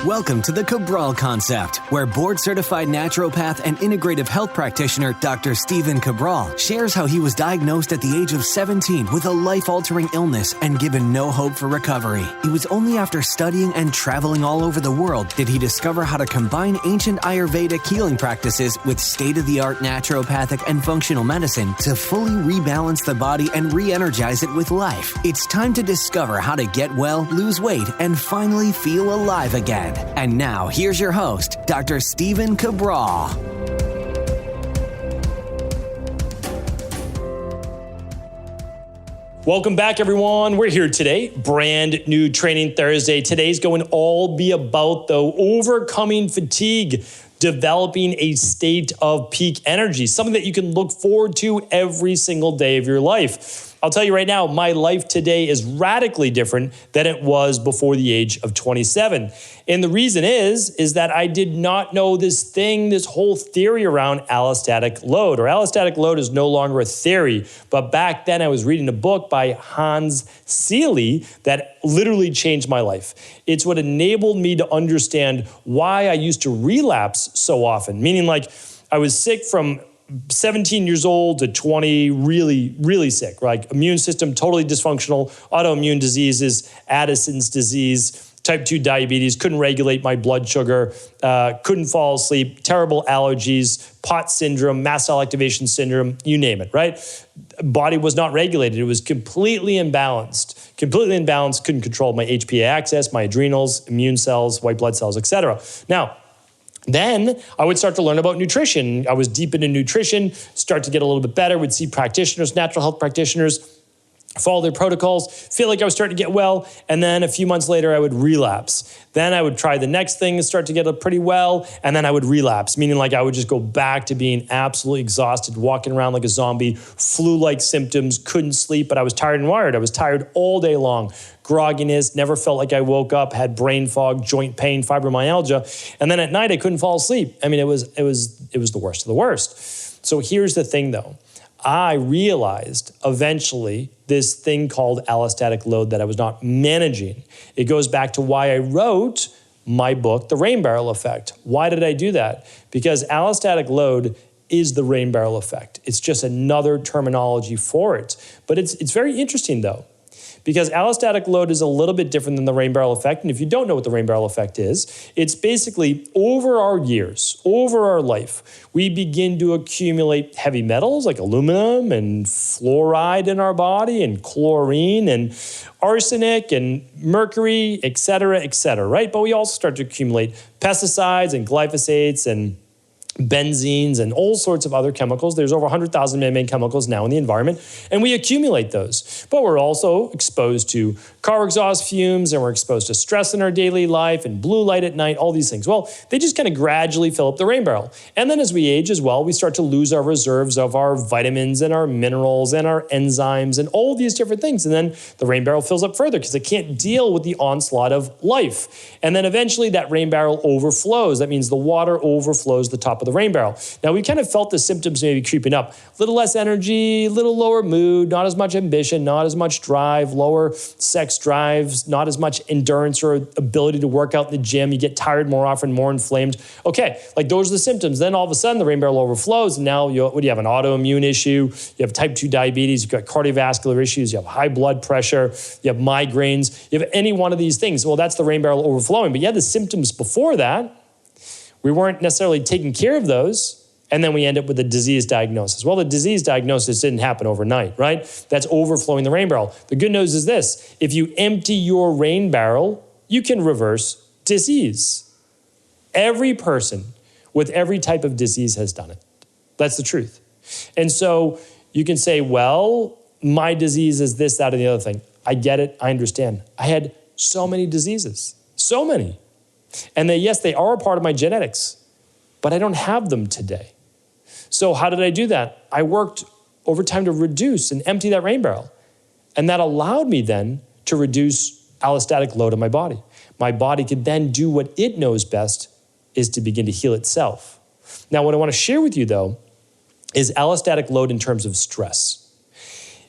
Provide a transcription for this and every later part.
Welcome to the Cabral Concept, where board-certified naturopath and integrative health practitioner Dr. Stephen Cabral shares how he was diagnosed at the age of 17 with a life-altering illness and given no hope for recovery. It was only after studying and traveling all over the world did he discover how to combine ancient Ayurvedic healing practices with state-of-the-art naturopathic and functional medicine to fully rebalance the body and re-energize it with life. It's time to discover how to get well, lose weight, and finally feel alive again. And now, here's your host, Dr. Stephen Cabral. Welcome back, everyone. We're here today, brand new Training Thursday. Today's going to all be about, though, overcoming fatigue, developing a state of peak energy, something that you can look forward to every single day of your life. I'll tell you right now, my life today is radically different than it was before the age of 27. And the reason is that I did not know this whole theory around allostatic load, or allostatic load is no longer a theory. But back then I was reading a book by Hans Seeley that literally changed my life. It's what enabled me to understand why I used to relapse so often, meaning like I was sick from 17 years old to 20, really sick, like immune system totally dysfunctional, autoimmune diseases, Addison's disease, type 2 diabetes, couldn't regulate my blood sugar, couldn't fall asleep, terrible allergies, POTS syndrome, mast cell activation syndrome, you name it, right? Body was not regulated. It was completely imbalanced, couldn't control my HPA axis, my adrenals, immune cells, white blood cells, etc. Now, then I would start to learn about nutrition. I was deep into nutrition, start to get a little bit better, would see practitioners, natural health practitioners, follow their protocols, feel like I was starting to get well, and then a few months later I would relapse. Then I would try the next thing and start to get pretty well, and then I would relapse, meaning like I would just go back to being absolutely exhausted, walking around like a zombie, flu-like symptoms, couldn't sleep, but I was tired and wired. I was tired all day long. Grogginess, never felt like I woke up, had brain fog, joint pain, fibromyalgia, and then at night I couldn't fall asleep. I mean, it was the worst of the worst. So here's the thing though. I realized eventually this thing called allostatic load that I was not managing. It goes back to why I wrote my book, The Rain Barrel Effect. Why did I do that? Because allostatic load is the rain barrel effect. It's just another terminology for it. But it's very interesting though, because allostatic load is a little bit different than the rain barrel effect. And if you don't know what the rain barrel effect is, it's basically over our years, over our life, we begin to accumulate heavy metals like aluminum and fluoride in our body and chlorine and arsenic and mercury, et cetera, right? But we also start to accumulate pesticides and glyphosates and benzenes and all sorts of other chemicals. There's over 100,000 man-made chemicals now in the environment, and we accumulate those. But we're also exposed to car exhaust fumes, and we're exposed to stress in our daily life and blue light at night, all these things. Well, they just kind of gradually fill up the rain barrel. And then as we age as well, we start to lose our reserves of our vitamins and our minerals and our enzymes and all these different things. And then the rain barrel fills up further because it can't deal with the onslaught of life. And then eventually that rain barrel overflows. That means the water overflows the top of the rain barrel. Now, we kind of felt the symptoms maybe creeping up. A little less energy, a little lower mood, not as much ambition, not as much drive, lower sex drives, not as much endurance or ability to work out in the gym. You get tired more often, more inflamed. Okay, like those are the symptoms. Then all of a sudden the rain barrel overflows, and now you have an autoimmune issue, you have type 2 diabetes, you've got cardiovascular issues, you have high blood pressure, you have migraines, you have any one of these things. Well, that's the rain barrel overflowing. But you had the symptoms before that. We weren't necessarily taking care of those, and then we end up with a disease diagnosis. Well, the disease diagnosis didn't happen overnight, right? That's overflowing the rain barrel. The good news is this: if you empty your rain barrel, you can reverse disease. Every person with every type of disease has done it. That's the truth. And so you can say, well, my disease is this, that, or the other thing. I get it. I understand. I had so many diseases, so many. And yes, they are a part of my genetics, but I don't have them today. So how did I do that? I worked overtime to reduce and empty that rain barrel. And that allowed me then to reduce allostatic load on my body. My body could then do what it knows best, is to begin to heal itself. Now, what I want to share with you, though, is allostatic load in terms of stress.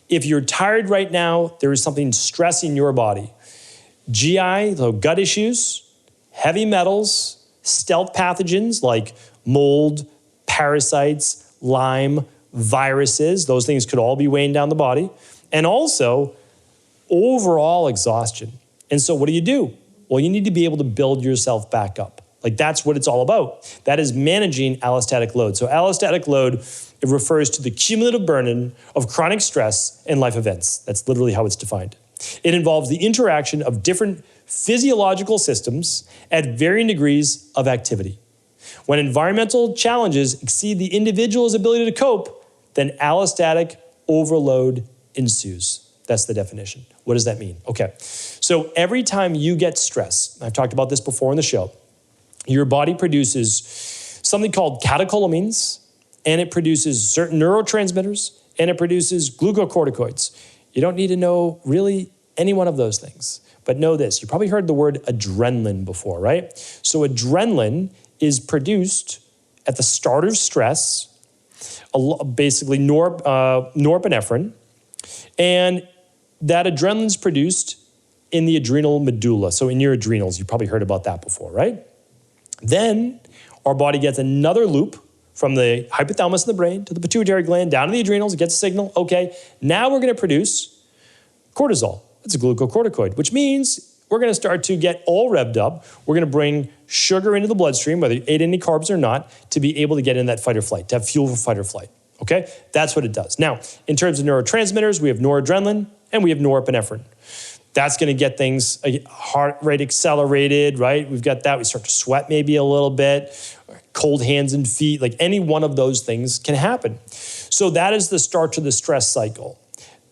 If you're tired right now, there is something stressing your body. GI, so gut issues, heavy metals, stealth pathogens like mold, parasites, Lyme, viruses. Those things could all be weighing down the body. And also overall exhaustion. And so what do? Well, you need to be able to build yourself back up. Like that's what it's all about. That is managing allostatic load. So allostatic load, it refers to the cumulative burden of chronic stress and life events. That's literally how it's defined. It involves the interaction of different physiological systems at varying degrees of activity. When environmental challenges exceed the individual's ability to cope, then allostatic overload ensues. That's the definition. What does that mean? Okay, so every time you get stress, I've talked about this before in the show, your body produces something called catecholamines, and it produces certain neurotransmitters, and it produces glucocorticoids. You don't need to know really any one of those things, but know this. You probably heard the word adrenaline before, right? So adrenaline is produced at the start of stress, basically norepinephrine, and that adrenaline is produced in the adrenal medulla, so in your adrenals. You probably heard about that before, right? Then our body gets another loop from the hypothalamus in the brain to the pituitary gland, down to the adrenals, it gets a signal. Okay, now we're gonna produce cortisol. It's a glucocorticoid, which means we're gonna start to get all revved up. We're gonna bring sugar into the bloodstream, whether you ate any carbs or not, to be able to get in that fight or flight, to have fuel for fight or flight, okay? That's what it does. Now, in terms of neurotransmitters, we have noradrenaline and we have norepinephrine. That's gonna get things, heart rate accelerated, right? We've got that, we start to sweat maybe a little bit, cold hands and feet, like any one of those things can happen. So that is the start to the stress cycle.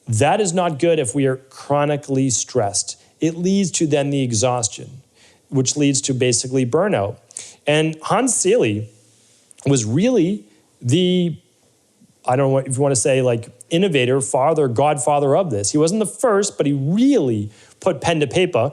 That is not good if we are chronically stressed. It leads to then the exhaustion, which leads to basically burnout. And Hans Selye was really the, I don't know if you want to say like innovator, father, godfather of this. He wasn't the first, but he really put pen to paper.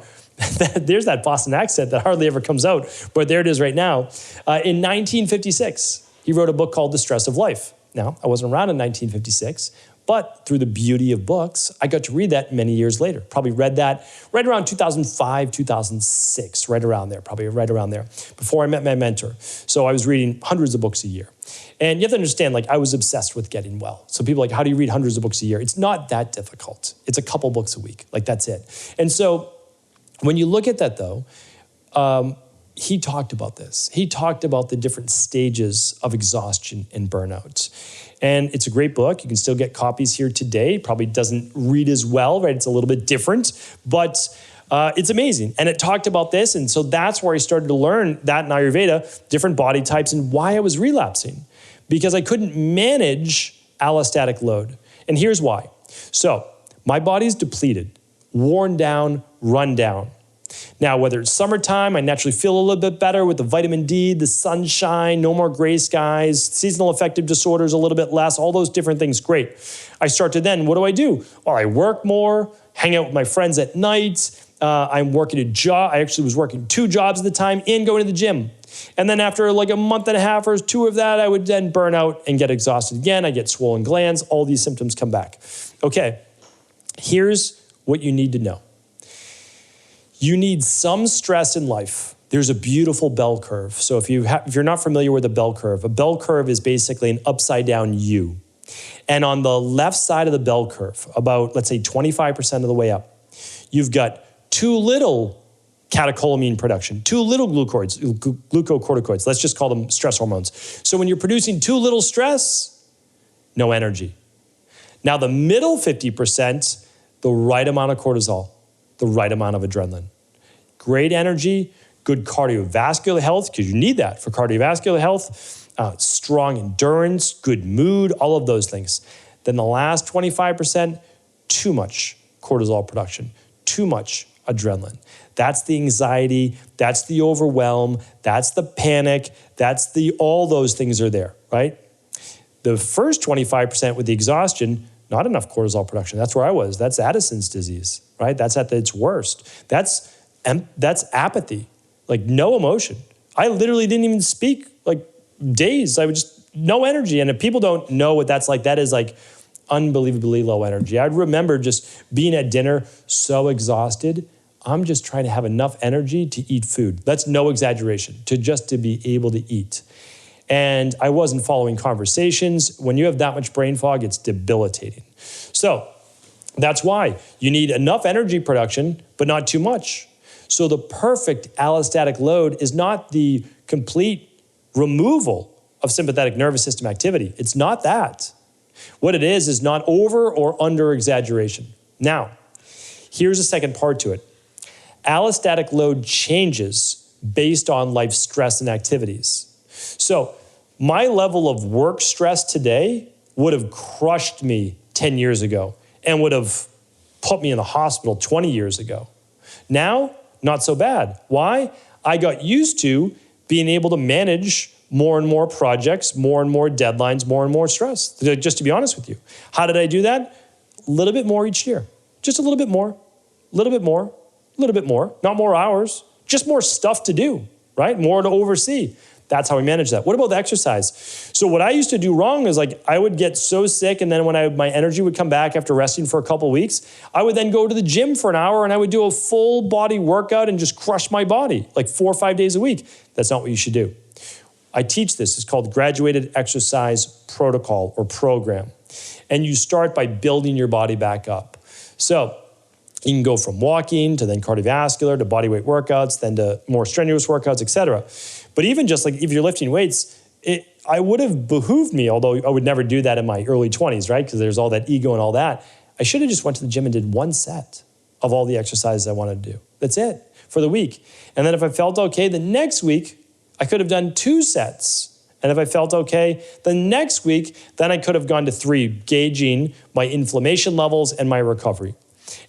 There's that Boston accent that hardly ever comes out, but there it is right now. In 1956, he wrote a book called The Stress of Life. Now, I wasn't around in 1956, but through the beauty of books, I got to read that many years later. Probably read that right around 2005, 2006, right around there, probably right around there, before I met my mentor. So I was reading hundreds of books a year. And you have to understand, like, I was obsessed with getting well. So people are like, how do you read hundreds of books a year? It's not that difficult. It's a couple books a week, like that's it. And so when you look at that though, he talked about this. He talked about the different stages of exhaustion and burnout. And it's a great book. You can still get copies here today. Probably doesn't read as well, right? It's a little bit different, but it's amazing. And it talked about this. And so that's where I started to learn that in Ayurveda, different body types and why I was relapsing, because I couldn't manage allostatic load. And here's why. So my body's depleted, worn down, run down. Now, whether it's summertime, I naturally feel a little bit better with the vitamin D, the sunshine, no more gray skies, seasonal affective disorders a little bit less, all those different things, great. I start to then, what do? Well, I work more, hang out with my friends at night. I'm working a job. I actually was working 2 jobs at the time and going to the gym. And then after like a month and a half or 2 of that, I would then burn out and get exhausted again. I get swollen glands, all these symptoms come back. Okay, here's what you need to know. You need some stress in life. There's a beautiful bell curve. So if you're not familiar with a bell curve is basically an upside down U. And on the left side of the bell curve, about let's say 25% of the way up, you've got too little catecholamine production, too little glucocorticoids. Let's just call them stress hormones. So when you're producing too little stress, no energy. Now the middle 50%, the right amount of cortisol, the right amount of adrenaline. Great energy, good cardiovascular health, because you need that for cardiovascular health, strong endurance, good mood, all of those things. Then the last 25%, too much cortisol production, too much adrenaline. That's the anxiety, that's the overwhelm, that's the panic, all those things are there, right? The first 25% with the exhaustion, not enough cortisol production. That's where I was. That's Addison's disease, right? That's at its worst. That's apathy, like no emotion. I literally didn't even speak like days. I would just, no energy. And if people don't know what that's like, that is like unbelievably low energy. I remember just being at dinner so exhausted, I'm just trying to have enough energy to eat food. That's no exaggeration, to be able to eat. And I wasn't following conversations. When you have that much brain fog, it's debilitating. So that's why you need enough energy production, but not too much. So the perfect allostatic load is not the complete removal of sympathetic nervous system activity. It's not that. What it is not over or under exaggeration. Now, here's a second part to it. Allostatic load changes based on life stress and activities. So my level of work stress today would have crushed me 10 years ago and would have put me in the hospital 20 years ago. Now, not so bad. Why? I got used to being able to manage more and more projects, more and more deadlines, more and more stress, just to be honest with you. How did I do that? A little bit more each year. Just a little bit more, a little bit more, a little bit more. Not more hours, just more stuff to do, right? More to oversee. That's how we manage that. What about the exercise? So what I used to do wrong is like I would get so sick, and then when my energy would come back after resting for a couple of weeks, I would then go to the gym for an hour and I would do a full body workout and just crush my body like 4 or 5 days a week. That's not what you should do. I teach this. It's called graduated exercise protocol or program. And you start by building your body back up. So you can go from walking to then cardiovascular to bodyweight workouts, then to more strenuous workouts, etc. But even just like if you're lifting weights, I would have behooved me, although I would never do that in my early 20s, right? Because there's all that ego and all that. I should have just went to the gym and did one set of all the exercises I wanted to do. That's it for the week. And then if I felt okay, the next week, I could have done 2 sets. And if I felt okay, the next week, then I could have gone to 3, gauging my inflammation levels and my recovery.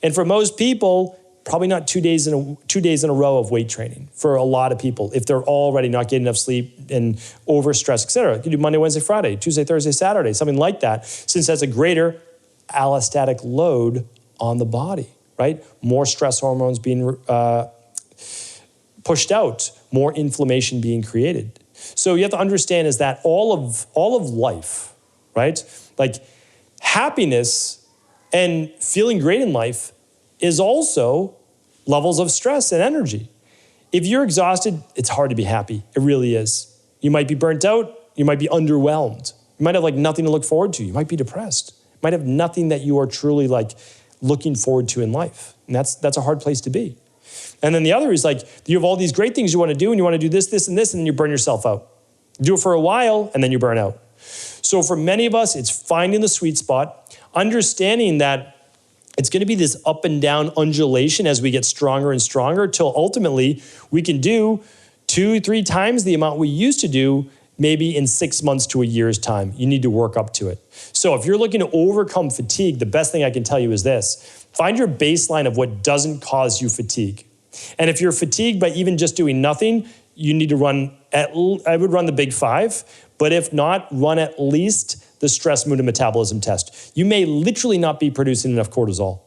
And for most people, probably not 2 days in a row of weight training for a lot of people, if they're already not getting enough sleep and overstressed, et cetera. You can do Monday, Wednesday, Friday, Tuesday, Thursday, Saturday, something like that, since that's a greater allostatic load on the body, right? More stress hormones being pushed out, more inflammation being created. So you have to understand is that all of life, right? Like happiness and feeling great in life is also levels of stress and energy. If you're exhausted, it's hard to be happy. It really is. You might be burnt out. You might be underwhelmed. You might have like nothing to look forward to. You might be depressed. You might have nothing that you are truly like looking forward to in life. And that's a hard place to be. And then the other is like, you have all these great things you want to do, and you want to do this, this, and this, and then you burn yourself out. Do it for a while, and then you burn out. So for many of us, it's finding the sweet spot, understanding that it's going to be this up and down undulation as we get stronger and stronger till ultimately we can do 2-3 times the amount we used to do maybe in 6 months to a year's time. You need to work up to it. So if you're looking to overcome fatigue, the best thing I can tell you is this. Find your baseline of what doesn't cause you fatigue. And if you're fatigued by even just doing nothing, you need to I would run the big 5, but if not, run at least the stress, mood, and metabolism test. You may literally not be producing enough cortisol.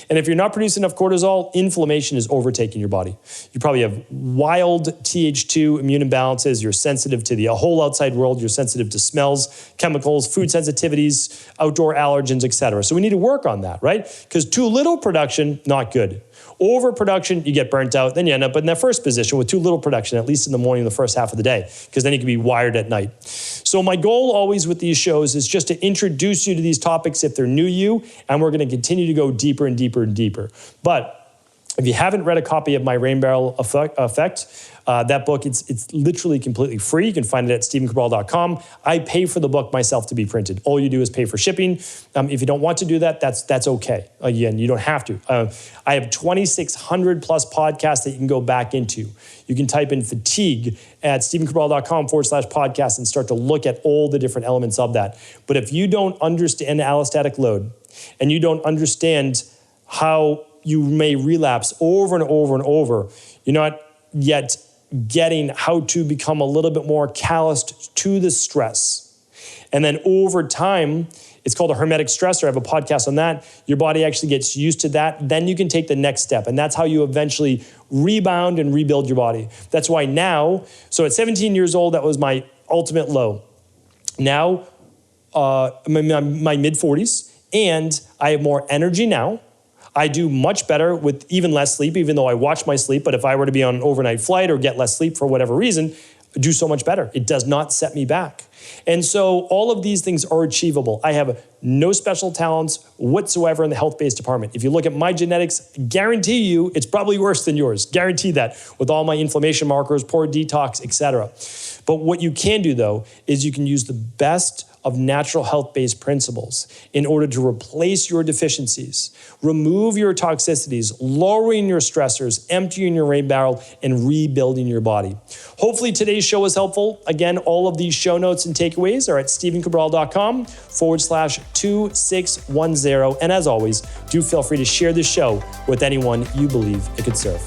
And if you're not producing enough cortisol, inflammation is overtaking your body. You probably have wild Th2 immune imbalances. You're sensitive to the whole outside world. You're sensitive to smells, chemicals, food sensitivities, outdoor allergens, etc. So we need to work on that, right? Because too little production, not good. Overproduction, you get burnt out. Then you end up in that first position with too little production, at least in the morning, the first half of the day, because then you can be wired at night. So my goal always with these shows is just to introduce you to these topics if they're new to you, and we're going to continue to go deeper and deeper and deeper. But if you haven't read a copy of my Rain Barrel Effect, that book, it's literally completely free. You can find it at stephencabral.com. I pay for the book myself to be printed. All you do is pay for shipping. If you don't want to do that, that's okay. Again, you don't have to. I have 2,600 plus podcasts that you can go back into. You can type in fatigue at stephencabral.com/podcast and start to look at all the different elements of that. But if you don't understand allostatic load and you don't understand how you may relapse over and over and over, you're not yet getting how to become a little bit more calloused to the stress. And then over time, it's called a hermetic stressor. I have a podcast on that. Your body actually gets used to that. Then you can take the next step. And that's how you eventually rebound and rebuild your body. That's why now, so at 17 years old, that was my ultimate low. Now, my mid-40s, and I have more energy now. I do much better with even less sleep, even though I watch my sleep. But if I were to be on an overnight flight or get less sleep for whatever reason, I do so much better. It does not set me back. And so all of these things are achievable. I have no special talents whatsoever in the health-based department. If you look at my genetics, guarantee you it's probably worse than yours. Guarantee that, with all my inflammation markers, poor detox, etc. But what you can do, though, is you can use the best of natural health-based principles in order to replace your deficiencies, remove your toxicities, lowering your stressors, emptying your rain barrel, and rebuilding your body. Hopefully today's show was helpful. Again, all of these show notes and takeaways are at stephencabral.com/2610. And as always, do feel free to share this show with anyone you believe it could serve.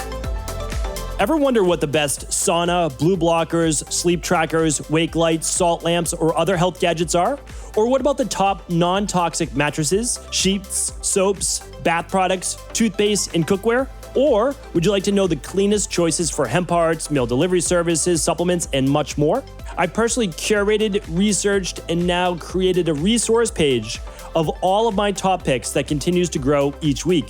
Ever wonder what the best sauna, blue blockers, sleep trackers, wake lights, salt lamps, or other health gadgets are? Or what about the top non-toxic mattresses, sheets, soaps, bath products, toothpaste, and cookware? Or would you like to know the cleanest choices for hemp parts, meal delivery services, supplements, and much more? I personally curated, researched, and now created a resource page of all of my top picks that continues to grow each week.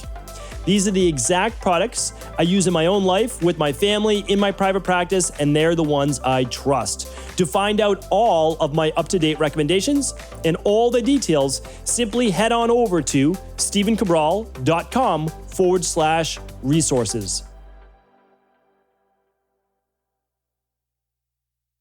These are the exact products I use in my own life, with my family, in my private practice, and they're the ones I trust. To find out all of my up-to-date recommendations and all the details, simply head on over to stephencabral.com/resources.